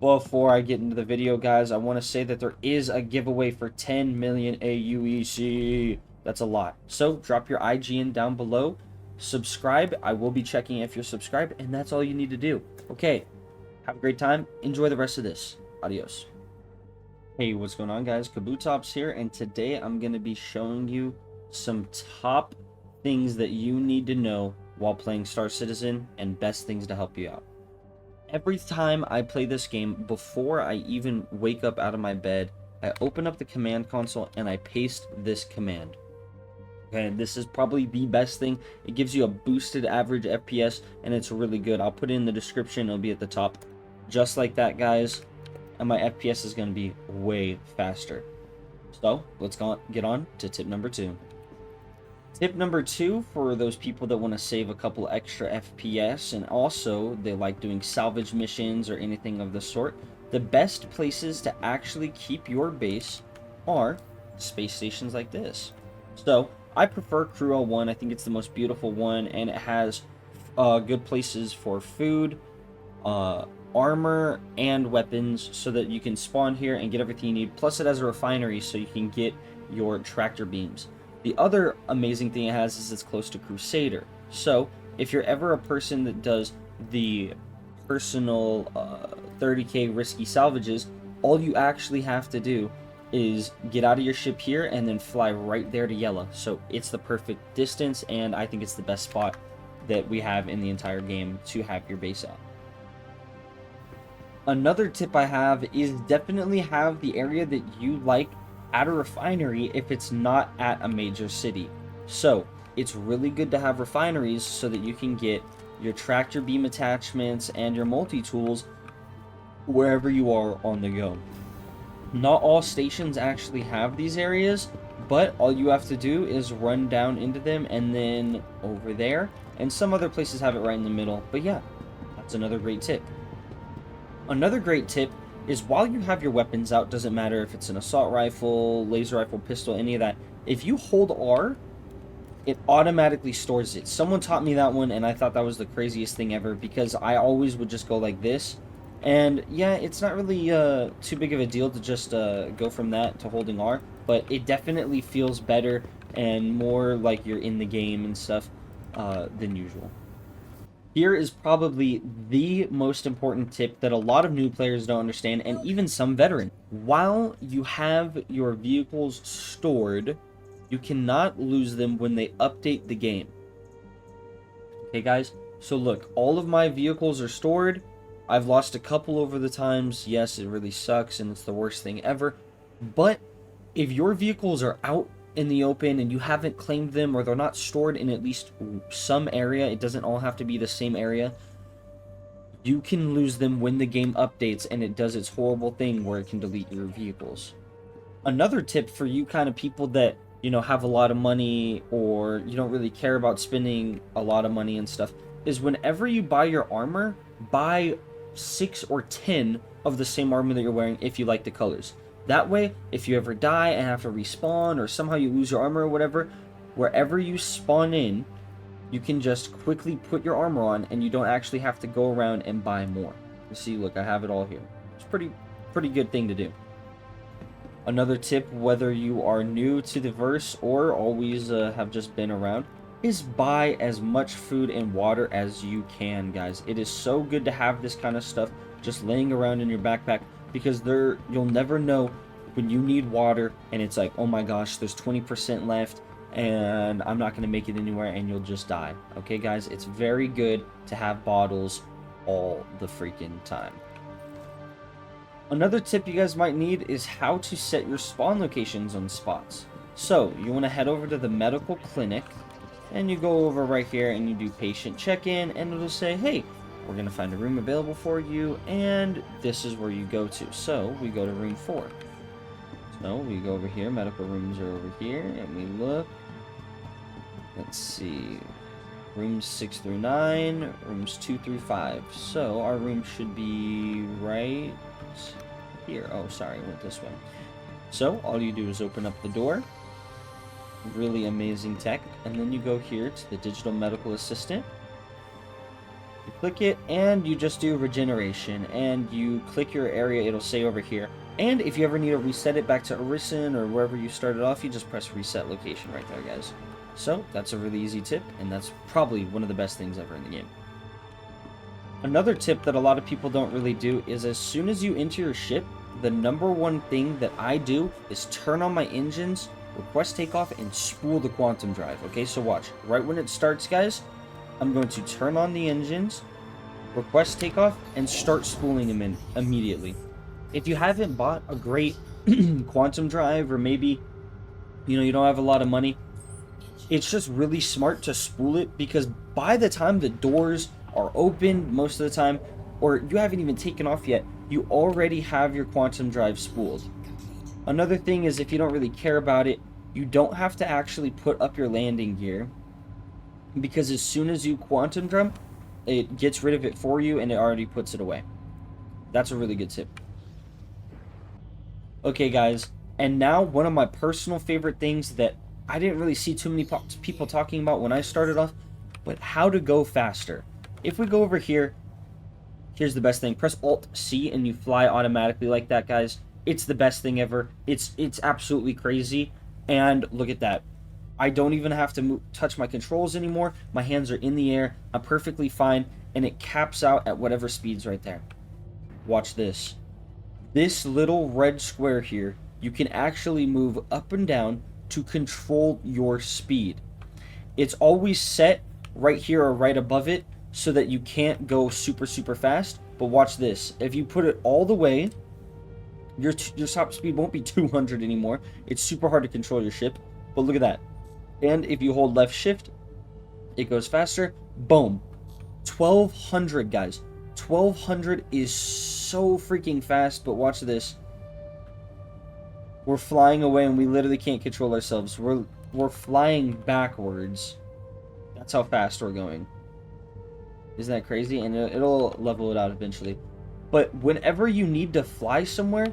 Before I get into the video, guys, I want to say that there is a giveaway for 10 million AUEC. That's a lot. So drop your IGN down below. Subscribe. I will be checking if you're subscribed, and that's all you need to do. Okay. Have a great time. Enjoy the rest of this. Adios. Hey, what's going on, guys? Kabutops here, and today I'm going to be showing you some top things that you need to know while playing Star Citizen and best things to help you out. Every time I play this game, before I even wake up out of my bed, I open up the command console and I paste this command. Okay, this is probably the best thing. It gives you a boosted average FPS, and it's really good. I'll put it in the description. It'll be at the top. Just like that, guys. And my FPS is going to be way faster. So, let's get on to tip number 2. Tip number 2, for those people that want to save a couple extra FPS and also they like doing salvage missions or anything of the sort, the best places to actually keep your base are space stations like this. So, I prefer Crew 01. I think it's the most beautiful one, and it has good places for food, armor, and weapons so that you can spawn here and get everything you need. Plus, it has a refinery so you can get your tractor beams. The other amazing thing it has is it's close to Crusader. So, if you're ever a person that does the personal 30k risky salvages, all you actually have to do is get out of your ship here and then fly right there to Yella. So, it's the perfect distance, and I think it's the best spot that we have in the entire game to have your base at. Another tip I have is definitely have the area that you like at a refinery if it's not at a major city. So it's really good to have refineries so that you can get your tractor beam attachments and your multi-tools wherever you are on the go. Not all stations actually have these areas, but all you have to do is run down into them and then over there, and some other places have it right in the middle. But yeah, that's another great tip. Another great tip is while you have your weapons out, doesn't matter if it's an assault rifle, laser rifle, pistol, any of that, if you hold R, it automatically stores it. Someone taught me that one, and I thought that was the craziest thing ever, because I always would just go like this. And yeah, it's not really too big of a deal to just go from that to holding R, but it definitely feels better and more like you're in the game and stuff than usual. Here is probably the most important tip that a lot of new players don't understand, and even some veterans. While you have your vehicles stored, you cannot lose them when they update the game. Okay, guys? So look, all of my vehicles are stored. I've lost a couple over the times. Yes, it really sucks, and it's the worst thing ever. But if your vehicles are out in the open and you haven't claimed them, or they're not stored in at least some area, it doesn't all have to be the same area, you can lose them when the game updates and it does its horrible thing where it can delete your vehicles. Another tip for you kind of people that, you know, have a lot of money or you don't really care about spending a lot of money and stuff, is whenever you buy your armor, buy 6 or 10 of the same armor that you're wearing if you like the colors. That way, if you ever die and have to respawn, or somehow you lose your armor or whatever, wherever you spawn in, you can just quickly put your armor on, and you don't actually have to go around and buy more. You see, look, I have it all here. It's pretty good thing to do. Another tip, whether you are new to the verse or always have just been around, is buy as much food and water as you can, guys. It is so good to have this kind of stuff just laying around in your backpack, because you'll never know when you need water and it's like, oh my gosh, there's 20% left and I'm not going to make it anywhere, and you'll just die. Okay, guys, it's very good to have bottles all the freaking time. Another tip you guys might need is how to set your spawn locations on spots. So you want to head over to the medical clinic, and you go over right here and you do patient check-in, and it'll say, hey, we're going to find a room available for you, and this is where you go to. So we go to room 4. So we go over here, medical rooms are over here, and we look. Let's see, rooms 6 through 9, rooms 2 through 5. So our room should be right here. Oh, sorry, I went this way. So all you do is open up the door. Really amazing tech. And then you go here to the digital medical assistant. You click it, and you just do regeneration, and you click your area, it'll say over here. And if you ever need to reset it back to Orison or wherever you started off, you just press reset location right there, guys. So that's a really easy tip, and that's probably one of the best things ever in the game. Another tip that a lot of people don't really do is as soon as you enter your ship, the number one thing that I do is turn on my engines, request takeoff, and spool the quantum drive. Okay, so watch. Right when it starts, guys, I'm going to turn on the engines, request takeoff, and start spooling them in immediately. If you haven't bought a great quantum drive, or maybe, you don't have a lot of money, it's just really smart to spool it, because by the time the doors are open most of the time, or you haven't even taken off yet, you already have your quantum drive spooled. Another thing is, if you don't really care about it, you don't have to actually put up your landing gear, because as soon as you quantum jump, it gets rid of it for you and it already puts it away. That's a really good tip. Okay, guys, and now one of my personal favorite things that I didn't really see too many people talking about when I started off, but how to go faster. If we go over here, here's the best thing. Press Alt-C and you fly automatically like that, guys. It's the best thing ever. It's absolutely crazy. And look at that. I don't even have to touch my controls anymore. My hands are in the air. I'm perfectly fine. And it caps out at whatever speed's right there. Watch this. This little red square here, you can actually move up and down to control your speed. It's always set right here or right above it so that you can't go super fast. But watch this. If you put it all the way, your top speed won't be 200 anymore. It's super hard to control your ship. But look at that. And if you hold left shift, it goes faster. Boom. 1200, guys. 1200 is so freaking fast. But watch this. We're flying away and we literally can't control ourselves. We're flying backwards. That's how fast we're going. Isn't that crazy? And it'll level it out eventually. But whenever you need to fly somewhere,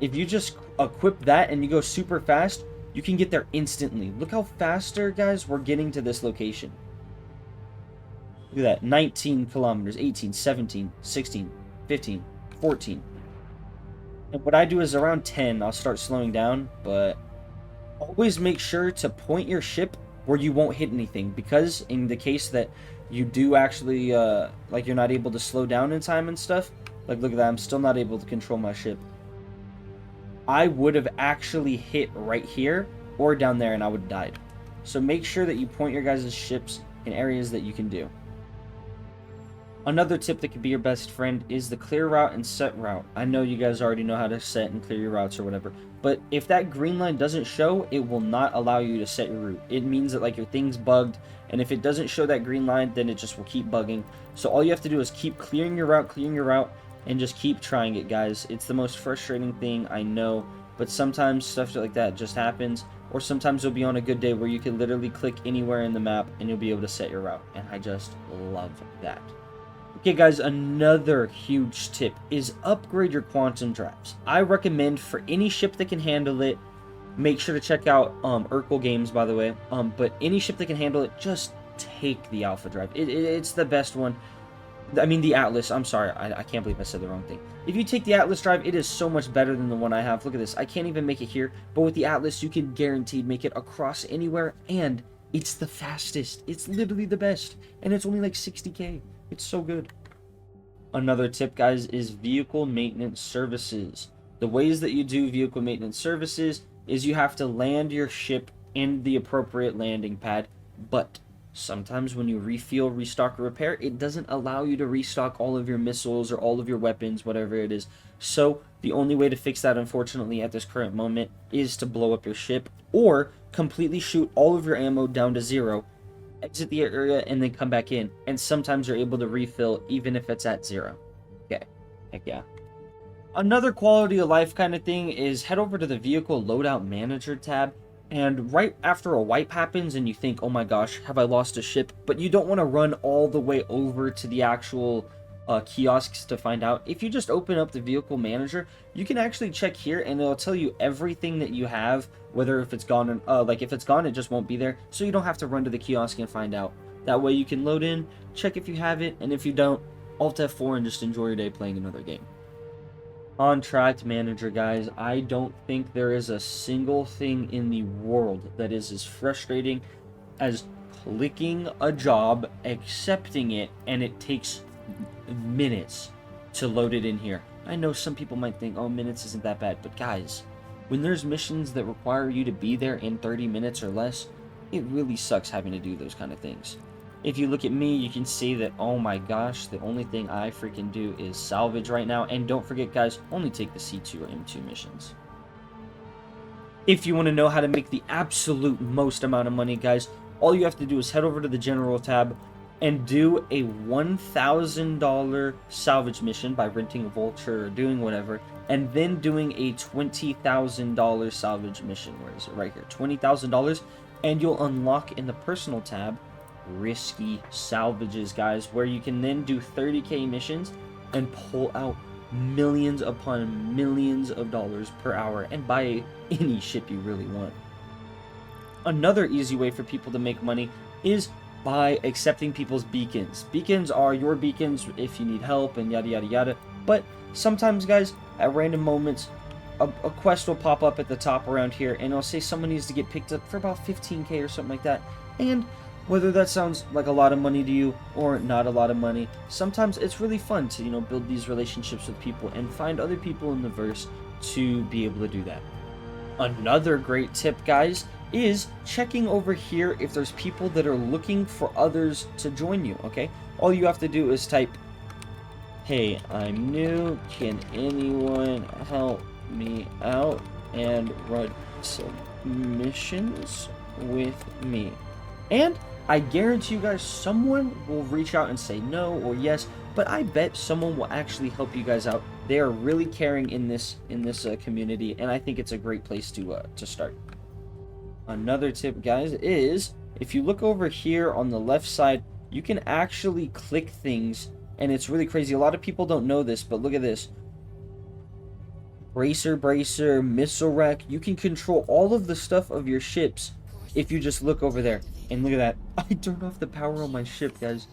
if you just equip that and you go super fast, you can get there instantly. Look how faster, guys, we're getting to this location. Look at that. 19 kilometers, 18, 17, 16, 15, 14. And what I do is around 10, I'll start slowing down, but always make sure to point your ship where you won't hit anything, because in the case that you do actually, like you're not able to slow down in time and stuff, like look at that, I'm still not able to control my ship. I would have actually hit right here or down there and I would have died. So make sure that you point your guys' ships in areas that you can do. Another tip that could be your best friend is the clear route and set route. I know you guys already know how to set and clear your routes or whatever, but if that green line doesn't show, it will not allow you to set your route. It means that like your thing's bugged, and if it doesn't show that green line, then it just will keep bugging. So all you have to do is keep clearing your route, and just keep trying it, guys. It's the most frustrating thing, I know, but sometimes stuff like that just happens, or sometimes you'll be on a good day where you can literally click anywhere in the map and you'll be able to set your route, and I just love that. Okay, guys, another huge tip is upgrade your quantum drives. I recommend for any ship that can handle it, make sure to check out Urkel Games, by the way, but any ship that can handle it, just take the Alpha drive. It's the best one. I mean, the Atlas. I'm sorry. I can't believe I said the wrong thing. If you take the Atlas drive, it is so much better than the one I have. Look at this. I can't even make it here, but with the Atlas, you can guaranteed make it across anywhere, and it's the fastest. It's literally the best, and it's only like 60K. It's so good. Another tip, guys, is vehicle maintenance services. The ways that you do vehicle maintenance services is you have to land your ship in the appropriate landing pad, but sometimes when you refuel, restock, or repair, it doesn't allow you to restock all of your missiles or all of your weapons, whatever it is. So the only way to fix that, unfortunately, at this current moment is to blow up your ship or completely shoot all of your ammo down to 0, exit the area, and then come back in. And sometimes you're able to refill even if it's at 0. Okay, heck yeah. Another quality of life kind of thing is head over to the Vehicle Loadout Manager tab, and right after a wipe happens and you think, oh my gosh, have I lost a ship? But you don't want to run all the way over to the actual kiosks to find out. If you just open up the Vehicle Manager, you can actually check here and it'll tell you everything that you have, whether if it's gone, like if it's gone, it just won't be there, so you don't have to run to the kiosk and find out. That way you can load in, check if you have it, and if you don't, Alt F4 and just enjoy your day playing another game. Contract manager, guys. I don't think there is a single thing in the world that is as frustrating as clicking a job, accepting it, and it takes minutes to load it in here. I know some people might think, oh, minutes isn't that bad, but guys, when there's missions that require you to be there in 30 minutes or less, it really sucks having to do those kind of things. If you look at me, you can see that, oh my gosh, the only thing I freaking do is salvage right now. And don't forget, guys, only take the C2 or M2 missions. If you want to know how to make the absolute most amount of money, guys, all you have to do is head over to the General tab and do a $1,000 salvage mission by renting a vulture or doing whatever, and then doing a $20,000 salvage mission. Where is it? Right here, $20,000, and you'll unlock in the personal tab risky salvages, guys, where you can then do 30k missions and pull out millions upon millions of dollars per hour and buy any ship you really want. Another easy way for people to make money is by accepting people's beacons. Beacons are your beacons if you need help and yada yada yada, but sometimes, guys, at random moments a quest will pop up at the top around here and it'll say someone needs to get picked up for about 15k or something like that. And whether that sounds like a lot of money to you or not a lot of money, sometimes it's really fun to, build these relationships with people and find other people in the verse to be able to do that. Another great tip, guys, is checking over here if there's people that are looking for others to join you, okay? All you have to do is type, hey, I'm new, can anyone help me out and run some missions with me? And I guarantee you guys someone will reach out and say no or yes, but I bet someone will actually help you guys out. They are really caring in this community, and I think it's a great place to start. Another tip, guys, is if you look over here on the left side, you can actually click things, and it's really crazy. A lot of people don't know this, but look at this. Bracer, missile rack. You can control all of the stuff of your ships if you just look over there. And look at that. I turned off the power on my ship, guys.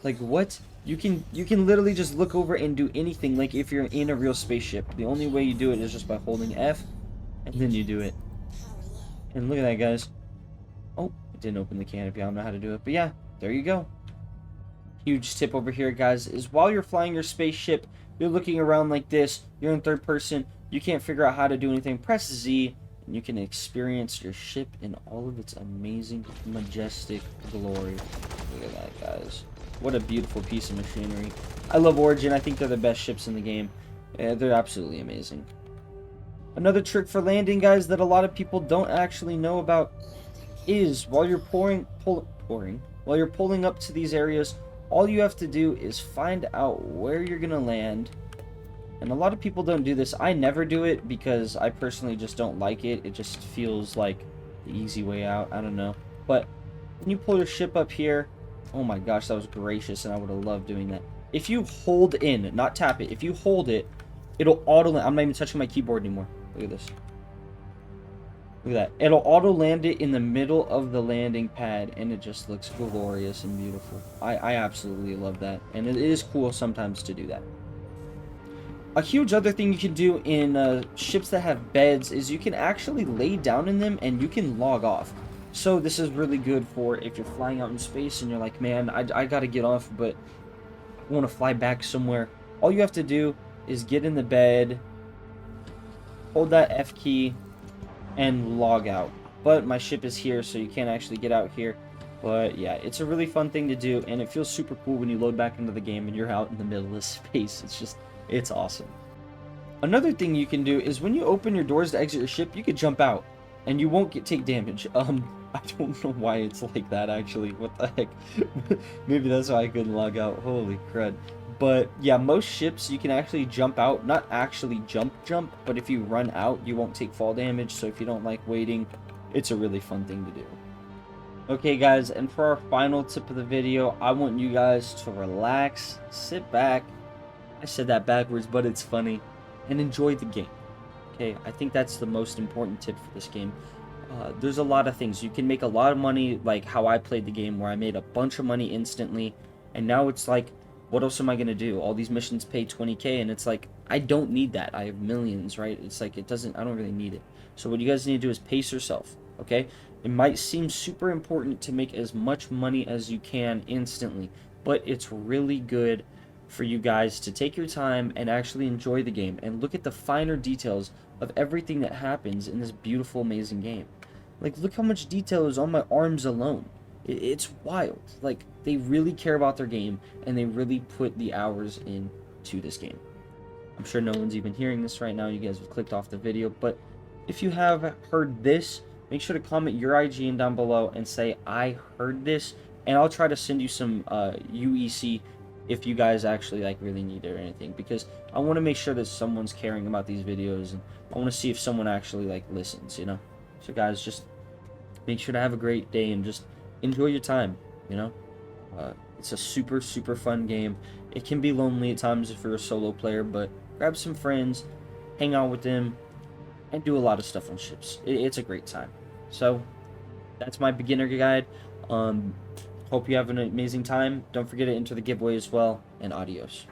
Like, what? You can literally just look over and do anything, like if you're in a real spaceship. The only way you do it is just by holding F, and then you do it. And look at that, guys. Oh, it didn't open the canopy. I don't know how to do it. But yeah, there you go. Huge tip over here, guys, is while you're flying your spaceship, you're looking around like this, you're in third person, you can't figure out how to do anything, press Z, and you can experience your ship in all of its amazing, majestic glory. Look at that, guys. What a beautiful piece of machinery. I love Origin. I think they're the best ships in the game. They're absolutely amazing. Another trick for landing, guys, that a lot of people don't actually know about is while you're pulling up to these areas, all you have to do is find out where you're gonna land. And a lot of people don't do this. I never do it because I personally just don't like it. It just feels like the easy way out. I don't know. But when you pull your ship up here, oh my gosh, that was gracious, and I would have loved doing that. If you hold in, not tap it, if you hold it, it'll auto land. I'm not even touching my keyboard anymore. Look at this. Look at that. It'll auto land it in the middle of the landing pad, and it just looks glorious and beautiful. I absolutely love that. And it is cool sometimes to do that. A huge other thing you can do in ships that have beds is you can actually lay down in them and you can log off. So this is really good for if you're flying out in space and you're like, man, I gotta get off, but I want to fly back somewhere. All you have to do is get in the bed, hold that F key, and log out. But my ship is here, so you can't actually get out here. But yeah, it's a really fun thing to do, and it feels super cool when you load back into the game and you're out in the middle of space. It's awesome. Another thing you can do is when you open your doors to exit your ship, you can jump out and you won't take damage. I don't know why it's like that, actually. What the heck? Maybe that's why I couldn't log out. Holy crud. But yeah, most ships you can actually jump out. Not actually jump, but if you run out, you won't take fall damage. So if you don't like waiting, it's a really fun thing to do. Okay, guys, and for our final tip of the video, I want you guys to relax, sit back. I said that backwards, but it's funny. And enjoy the game. Okay, I think that's the most important tip for this game. There's a lot of things. You can make a lot of money, like how I played the game, where I made a bunch of money instantly, and now it's like, what else am I gonna do? All these missions pay 20K, and it's like, I don't need that. I have millions, right? It's like, I don't really need it. So what you guys need to do is pace yourself, okay? It might seem super important to make as much money as you can instantly, but it's really good for you guys to take your time and actually enjoy the game and look at the finer details of everything that happens in this beautiful, amazing game. Like, look how much detail is on my arms alone. It's wild. Like, they really care about their game, and they really put the hours into this game. I'm sure no one's even hearing this right now. You guys have clicked off the video, but if you have heard this, make sure to comment your IGN down below and say, I heard this, and I'll try to send you some UEC if you guys actually, like, really need it or anything, because I want to make sure that someone's caring about these videos, and I want to see if someone actually, like, listens, you know? So, guys, just make sure to have a great day and just enjoy your time, you know? It's a super, super fun game. It can be lonely at times if you're a solo player, but grab some friends, hang out with them, and do a lot of stuff on ships. It's a great time. So, that's my beginner guide. Hope you have an amazing time. Don't forget to enter the giveaway as well, and adios.